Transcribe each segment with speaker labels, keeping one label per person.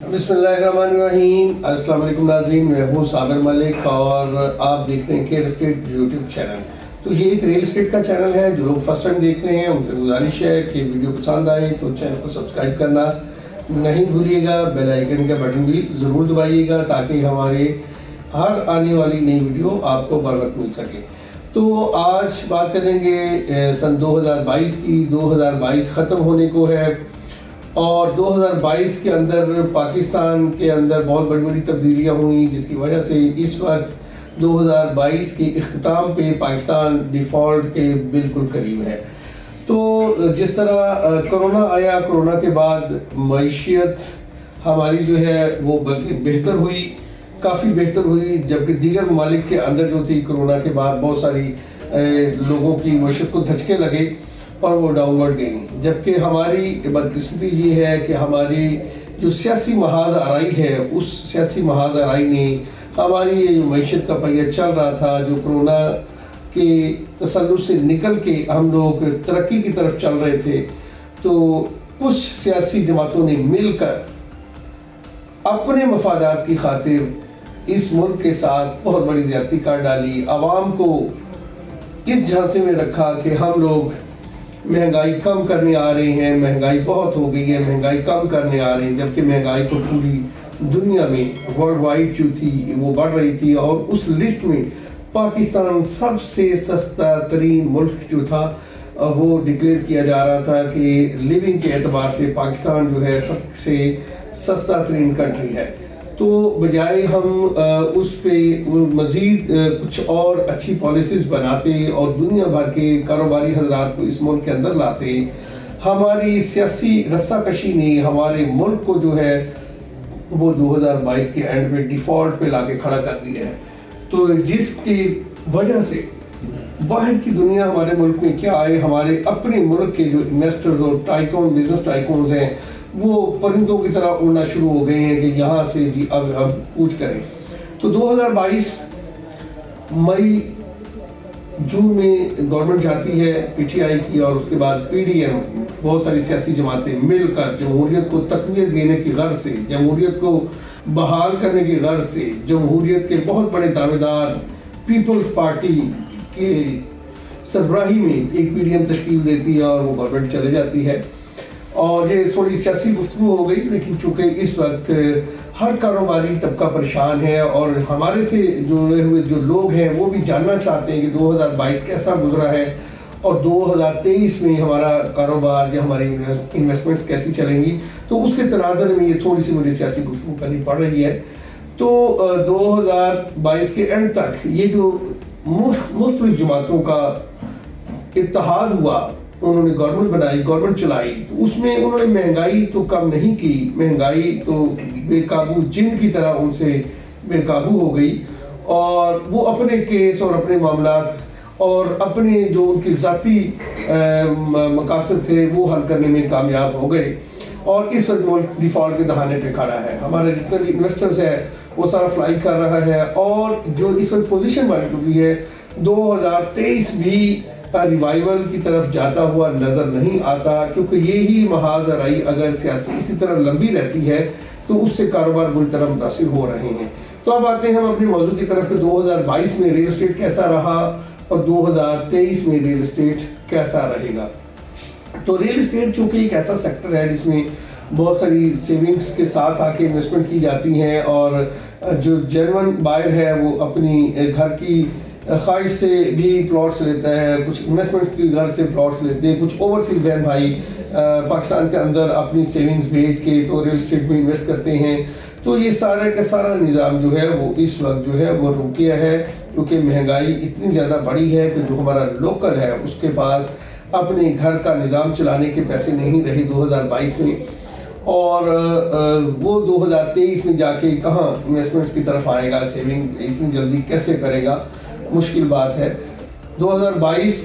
Speaker 1: بسم اللہ الرحمن الرحیم۔ السلام علیکم ناظرین، میں ہوں صابر ملک اور آپ دیکھ رہے ہیں کیئر اسٹیٹ یوٹیوب چینل۔ تو یہ ایک ریل اسٹیٹ کا چینل ہے، جو لوگ فرسٹ ٹائم دیکھ رہے ہیں ان سے گزارش ہے کہ ویڈیو پسند آئے تو چینل کو سبسکرائب کرنا نہیں بھولیے گا، بیل آئیکن کا بٹن بھی ضرور دبائیے گا تاکہ ہمارے ہر آنے والی نئی ویڈیو آپ کو بر وقت مل سکے۔ تو آج بات کریں گے سن 2022 کی۔ 2022 ختم ہونے کو ہے اور 2022 کے اندر پاکستان کے اندر بہت بڑی بڑی تبدیلیاں ہوئیں، جس کی وجہ سے اس وقت 2022 کے اختتام پہ پاکستان ڈیفالٹ کے بالکل قریب ہے۔ تو جس طرح کرونا آیا، کرونا کے بعد معیشت ہماری جو ہے وہ بلکہ بہتر ہوئی، کافی بہتر ہوئی، جبکہ دیگر ممالک کے اندر جو تھی کرونا کے بعد بہت ساری لوگوں کی معیشت کو دھچکے لگے اور وہ ڈاؤن ورڈ گئی، جبکہ ہماری بدقسمتی یہ ہے کہ ہماری جو سیاسی محاذ آرائی ہے، اس سیاسی محاذ آرائی نے ہماری یہ معیشت کا پہیہ چل رہا تھا، جو کرونا کے تسلط سے نکل کے ہم لوگ ترقی کی طرف چل رہے تھے، تو کچھ سیاسی جماعتوں نے مل کر اپنے مفادات کی خاطر اس ملک کے ساتھ بہت بڑی زیادتی کر ڈالی، عوام کو اس جھانسے میں رکھا کہ ہم لوگ مہنگائی کم کرنے آ رہے ہیں، مہنگائی بہت ہو گئی ہے، مہنگائی کم کرنے آ رہے ہیں، جبکہ مہنگائی تو پوری دنیا میں ورلڈ وائڈ جو تھی وہ بڑھ رہی تھی، اور اس لسٹ میں پاکستان سب سے سستا ترین ملک جو تھا وہ ڈکلیئر کیا جا رہا تھا کہ لیونگ کے اعتبار سے پاکستان جو ہے سب سے سستا ترین کنٹری ہے۔ تو بجائے ہم اس پہ مزید کچھ اور اچھی پالیسیز بناتے اور دنیا بھر کے کاروباری حضرات کو اس ملک کے اندر لاتے، ہماری سیاسی رسہ کشی نے ہمارے ملک کو جو ہے وہ 2022 کے اینڈ میں ڈیفالٹ پہ لا کے کھڑا کر دیا ہے۔ تو جس کی وجہ سے باہر کی دنیا ہمارے ملک میں کیا آئے، ہمارے اپنے ملک کے جو انویسٹرز اور ٹائکون بزنس ٹائکونز ہیں وہ پرندوں کی طرح اڑنا شروع ہو گئے ہیں کہ یہاں سے جی اب کوچ کریں۔ تو 2022 مئی جون میں گورنمنٹ جاتی ہے پی ٹی آئی کی، اور اس کے بعد پی ڈی ایم، بہت ساری سیاسی جماعتیں مل کر جمہوریت کو تقویت دینے کی غرض سے، جمہوریت کو بحال کرنے کی غرض سے، جمہوریت کے بہت بڑے دعوے دار پیپلز پارٹی کے سربراہی میں ایک پی ڈی ایم تشکیل دیتی ہے اور وہ گورنمنٹ چلے جاتی ہے۔ اور یہ تھوڑی سیاسی گفتگو ہو گئی، لیکن چونکہ اس وقت ہر کاروباری طبقہ پریشان ہے اور ہمارے سے جڑے ہوئے جو لوگ ہیں وہ بھی جاننا چاہتے ہیں کہ 2022 کیسا گزرا ہے اور 2023 میں ہمارا کاروبار یا ہماری انویسٹمنٹس کیسی چلیں گی، تو اس کے تناظر میں یہ تھوڑی سی مجھے سیاسی گفتگو کرنی پڑ رہی ہے۔ تو 2022 کے اینڈ تک یہ جو مختلف جماعتوں کا اتحاد ہوا، انہوں نے گورنمنٹ بنائی، گورنمنٹ چلائی، تو اس میں انہوں نے مہنگائی تو کم نہیں کی، مہنگائی تو بے قابو جن کی طرح ان سے بے قابو ہو گئی، اور وہ اپنے کیس اور اپنے معاملات اور اپنے جو ان کی ذاتی مقاصد تھے وہ حل کرنے میں کامیاب ہو گئے، اور اس وقت ملک ڈیفالٹ کے دہانے پہ کھڑا ہے۔ ہمارے جتنے بھی انویسٹرز ہے وہ سارا فلائی کر رہا ہے، اور جو اس وقت پوزیشن بن چکی ہے 2023 بھی ریوائیول کی طرف جاتا ہوا نظر نہیں آتا، کیونکہ یہی محاذ آرائی اگر سیاسی اسی طرح لمبی رہتی ہے تو اس سے کاروبار بری طرح متاثر ہو رہے ہیں۔ تو اب آتے ہیں ہم اپنے موضوع کی طرف کہ 2022 میں ریل اسٹیٹ کیسا رہا اور 2023 میں ریل اسٹیٹ کیسا رہے گا۔ تو ریل اسٹیٹ چونکہ ایک ایسا سیکٹر ہے جس میں بہت ساری سیونگز کے ساتھ آ کے انویسٹمنٹ کی جاتی ہیں، اور جو جرمن بائر ہے وہ اپنی گھر کی خواہش سے بھی پلاٹس لیتا ہے، کچھ انویسٹمنٹس کی غرض سے پلاٹس لیتے ہیں، کچھ اوورسیز بہن بھائی پاکستان کے اندر اپنی سیونگز بھیج کے تو ریل اسٹیٹ میں انویسٹ کرتے ہیں۔ تو یہ سارا کا سارا نظام جو ہے وہ اس وقت جو ہے وہ رک گیا ہے، کیونکہ مہنگائی اتنی زیادہ بڑی ہے کہ جو ہمارا لوکل ہے اس کے پاس اپنے گھر کا نظام چلانے کے پیسے نہیں رہے 2022 میں، اور وہ 2023 میں جا کے کہاں انویسٹمنٹس کی طرف آئے گا، سیونگ اتنی جلدی کیسے کرے گا، مشکل بات ہے۔ 2022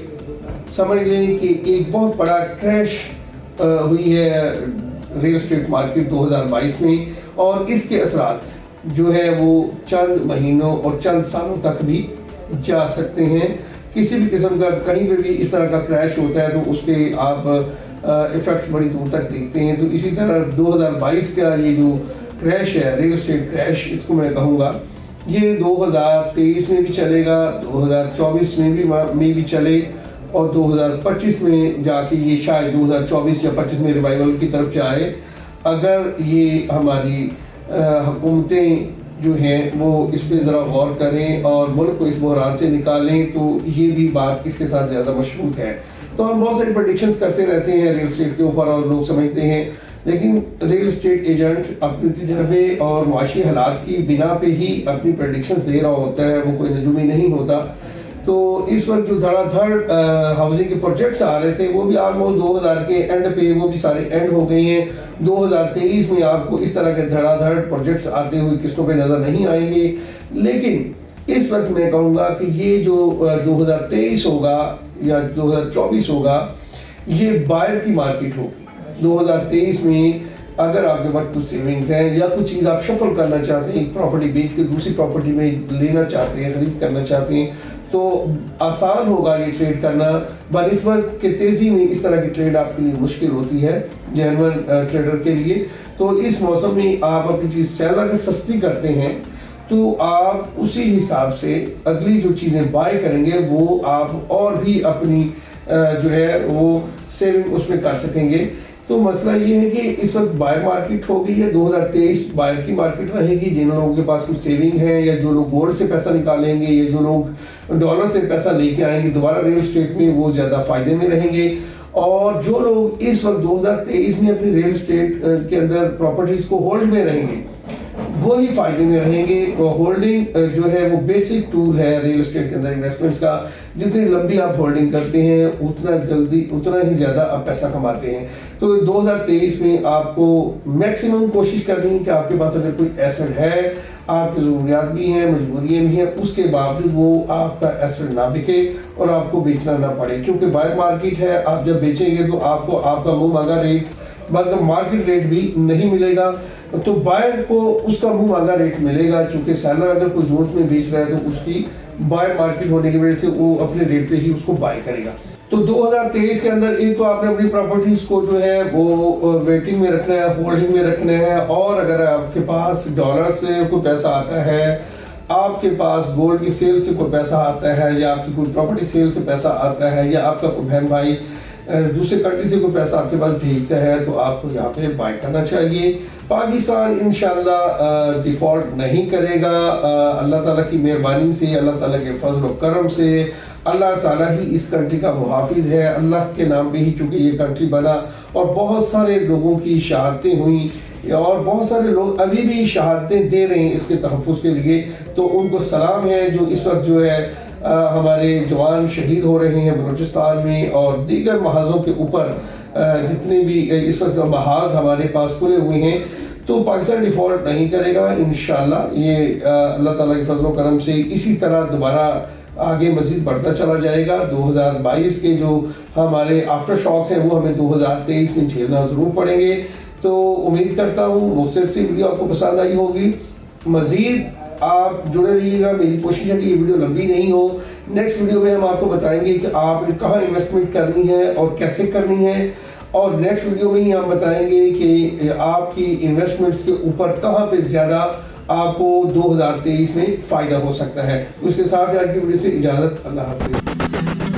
Speaker 1: سمجھ لیں کہ ایک بہت بڑا کریش ہوئی ہے ریل اسٹیٹ مارکیٹ 2022 میں، اور اس کے اثرات جو ہے وہ چند مہینوں اور چند سالوں تک بھی جا سکتے ہیں۔ کسی بھی قسم کا کہیں پہ بھی اس طرح کا کریش ہوتا ہے تو اس کے آپ ایفیکٹس بڑی دور تک دیکھتے ہیں۔ تو اسی طرح 2022 کا یہ جو کریش ہے، ریل اسٹیٹ کریش اس کو میں کہوں گا، یہ 2023 میں بھی چلے گا، 2024 میں بھی چلے، اور 2025 میں جا کے یہ شاید 2024 یا 25 میں ریوائول کی طرف جائے۔ اگر یہ ہماری حکومتیں جو ہیں وہ اس پہ ذرا غور کریں اور ملک کو اس بحران سے نکالیں تو یہ بھی بات اس کے ساتھ زیادہ مشروط ہے۔ تو ہم بہت ساری پریڈکشنز کرتے رہتے ہیں ریل اسٹیٹ کے اوپر اور لوگ سمجھتے ہیں، لیکن ریل اسٹیٹ ایجنٹ اپنے تجربے اور معاشی حالات کی بنا پہ ہی اپنی پریڈکشنز دے رہا ہوتا ہے، وہ کوئی نجومی نہیں ہوتا۔ تو اس وقت جو دھڑا دھڑ ہاؤسنگ کے پروجیکٹس آ رہے تھے وہ بھی آلموسٹ 2000 کے اینڈ پہ وہ بھی سارے اینڈ ہو گئی ہیں۔ 2023 میں آپ کو اس طرح کے دھڑا دھڑ پروجیکٹس آتے ہوئے قسطوں پہ نظر نہیں آئیں گے، لیکن اس وقت میں کہوں گا کہ یہ جو 2023 ہوگا یا 2024 ہوگا یہ بائر کی مارکیٹ ہوگی۔ 2023 میں اگر آپ کے پاس کچھ سیونگز ہیں یا کچھ چیز آپ شفل کرنا چاہتے ہیں، ایک پراپرٹی بیچ کے دوسری پراپرٹی میں لینا چاہتے ہیں، خرید کرنا چاہتے ہیں، تو آسان ہوگا یہ ٹریڈ کرنا، بنسبت کہ تیزی میں اس طرح کی ٹریڈ آپ کے لیے مشکل ہوتی ہے جینوئن ٹریڈر کے لیے۔ تو اس موسم میں آپ اپنی چیز سیل اگر سستی کرتے ہیں تو آپ اسی حساب سے اگلی جو چیزیں بائی کریں گے وہ آپ اور بھی اپنی جو ہے وہ سیونگ اس میں کر سکیں گے۔ تو مسئلہ یہ ہے کہ اس وقت بائر مارکیٹ ہو گئی ہے، 2023 بائر کی مارکیٹ رہے گی، جن لوگوں کے پاس کچھ سیونگ ہے یا جو لوگ گولڈ سے پیسہ نکالیں گے یا جو لوگ ڈالر سے پیسہ لے کے آئیں گے دوبارہ ریل اسٹیٹ میں، وہ زیادہ فائدے میں رہیں گے۔ اور جو لوگ اس وقت 2023 میں اپنی ریل اسٹیٹ کے اندر پراپرٹیز کو ہولڈ میں رہیں گے وہی فائدے میں رہیں گے۔ ہولڈنگ جو ہے وہ بیسک ٹول ہے ریل اسٹیٹ کے اندر انویسٹمنٹس کا، جتنی لمبی آپ ہولڈنگ کرتے ہیں اتنا ہی زیادہ آپ پیسہ کماتے ہیں۔ تو 2023 میں آپ کو میکسیمم کوشش کرنی ہے کہ آپ کے پاس اگر کوئی ایسٹ ہے، آپ کی ضروریات بھی ہیں، مجبوریاں بھی ہیں، اس کے باوجود وہ آپ کا ایسٹ نہ بکے اور آپ کو بیچنا نہ پڑے، کیونکہ بائر مارکیٹ ہے، آپ جب بیچیں گے تو آپ کو آپ کا منہ مانگا ریٹ مارکیٹ ریٹ بھی نہیں ملے گا، تو بائر کو اس کا منہ مانگا ریٹ ملے گا، چونکہ سیلر اگر کوئی ضرورت میں بیچ رہا ہے تو اس کی بائر مارکیٹ ہونے کی وجہ سے وہ اپنے ریٹ پہ ہی اس کو بائی کرے گا۔ تو 2023 کے اندر ایک تو آپ نے اپنی پراپرٹیز کو جو ہے وہ ویٹنگ میں رکھنا ہے، ہولڈنگ میں رکھنا ہے، اور اگر آپ کے پاس ڈالر سے کوئی پیسہ آتا ہے، آپ کے پاس گولڈ کی سیل سے کوئی پیسہ آتا ہے، یا آپ کی کوئی پراپرٹی سیل سے پیسہ آتا ہے، یا آپ کا کوئی بہن بھائی دوسرے کنٹری سے کوئی پیسہ آپ کے پاس بھیجتا ہے، تو آپ کو یہاں پہ بائی کرنا چاہیے۔ پاکستان انشاءاللہ ڈیفالٹ نہیں کرے گا، اللہ تعالیٰ کی مہربانی سے، اللہ تعالیٰ کے فضل و کرم سے، اللہ تعالیٰ ہی اس کنٹری کا محافظ ہے، اللہ کے نام پہ ہی چونکہ یہ کنٹری بنا، اور بہت سارے لوگوں کی شہادتیں ہوئیں اور بہت سارے لوگ ابھی بھی شہادتیں دے رہے ہیں اس کے تحفظ کے لیے، تو ان کو سلام ہے جو اس وقت جو ہے ہمارے جوان شہید ہو رہے ہیں بلوچستان میں اور دیگر محاذوں کے اوپر، جتنے بھی اس وقت محاذ ہمارے پاس کھلے ہوئے ہیں۔ تو پاکستان ڈیفالٹ نہیں کرے گا انشاءاللہ، یہ اللہ تعالیٰ کے فضل و کرم سے اسی طرح دوبارہ آگے مزید بڑھتا چلا جائے گا۔ 2022 کے جو ہمارے آفٹر شاکس ہیں وہ ہمیں 2023 میں جھیلنا ضرور پڑیں گے۔ تو امید کرتا ہوں وہ صرف ویڈیو آپ کو پسند آئی ہوگی، مزید آپ جڑے رہیے گا، میری کوشش ہے کہ یہ ویڈیو لمبی نہیں ہو۔ نیکسٹ ویڈیو میں ہم آپ کو بتائیں گے کہ آپ نے کہاں انویسٹمنٹ کرنی ہے اور کیسے کرنی ہے، اور نیکسٹ ویڈیو میں ہی ہم بتائیں گے کہ آپ کی انویسٹمنٹس کے اوپر کہاں پہ زیادہ آپ کو 2023 میں فائدہ ہو سکتا ہے۔ اس کے ساتھ آج کی ویڈیو سے اجازت، اللہ حافظ۔